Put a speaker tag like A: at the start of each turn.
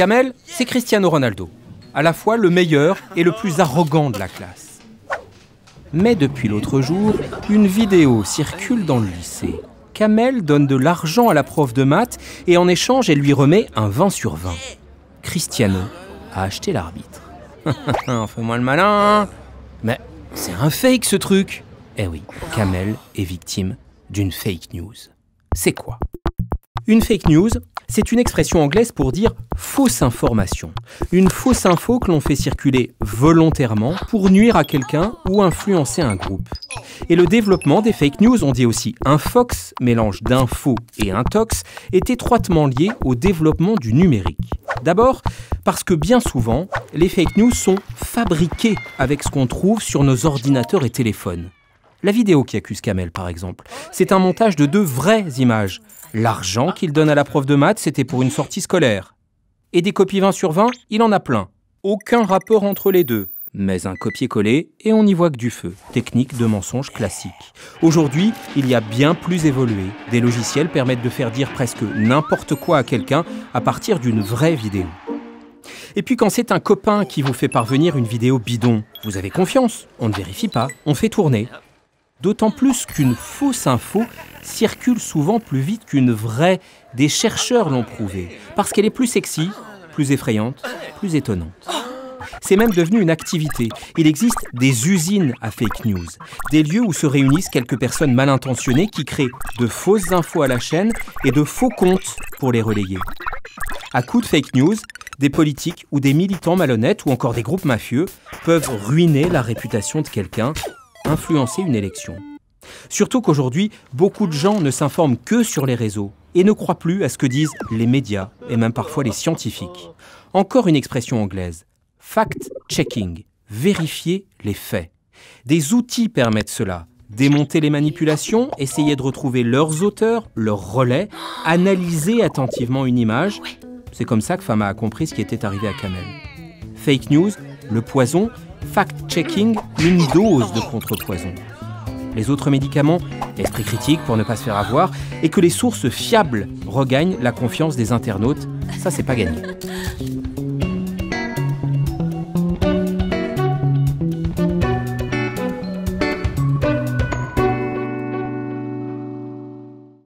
A: Kamel, c'est Cristiano Ronaldo, à la fois le meilleur et le plus arrogant de la classe. Mais depuis l'autre jour, une vidéo circule dans le lycée. Kamel donne de l'argent à la prof de maths et en échange, elle lui remet un 20 sur 20. Cristiano a acheté l'arbitre. Fais-moi le malin. Mais c'est un fake ce truc. Eh oui, Kamel est victime d'une fake news. C'est quoi ? Une fake news, c'est une expression anglaise pour dire fausse information. Une fausse info que l'on fait circuler volontairement pour nuire à quelqu'un ou influencer un groupe. Et le développement des fake news, on dit aussi infox, mélange d'info et intox, est étroitement lié au développement du numérique. D'abord, parce que bien souvent, les fake news sont fabriquées avec ce qu'on trouve sur nos ordinateurs et téléphones. La vidéo qui accuse Kamel, par exemple, c'est un montage de 2 vraies images. L'argent qu'il donne à la prof de maths, c'était pour une sortie scolaire. Et des copies 20 sur 20, il en a plein. Aucun rapport entre les deux. Mais un copier-coller et on n'y voit que du feu. Technique de mensonge classique. Aujourd'hui, il y a bien plus évolué. Des logiciels permettent de faire dire presque n'importe quoi à quelqu'un à partir d'une vraie vidéo. Et puis quand c'est un copain qui vous fait parvenir une vidéo bidon, vous avez confiance. On ne vérifie pas, on fait tourner. D'autant plus qu'une fausse info circule souvent plus vite qu'une vraie. Des chercheurs l'ont prouvé. Parce qu'elle est plus sexy, plus effrayante, plus étonnante. C'est même devenu une activité. Il existe des usines à fake news. Des lieux où se réunissent quelques personnes mal intentionnées qui créent de fausses infos à la chaîne et de faux comptes pour les relayer. À coup de fake news, des politiques ou des militants malhonnêtes ou encore des groupes mafieux peuvent ruiner la réputation de quelqu'un, influencer une élection. Surtout qu'aujourd'hui, beaucoup de gens ne s'informent que sur les réseaux et ne croient plus à ce que disent les médias et même parfois les scientifiques. Encore une expression anglaise, fact-checking, vérifier les faits. Des outils permettent cela, démonter les manipulations, essayer de retrouver leurs auteurs, leurs relais, analyser attentivement une image. C'est comme ça que Fama a compris ce qui était arrivé à Kamel. Fake news, le poison, fact-checking, une dose de contrepoison. Les autres médicaments, l'esprit critique pour ne pas se faire avoir, et que les sources fiables regagnent la confiance des internautes, ça c'est pas gagné.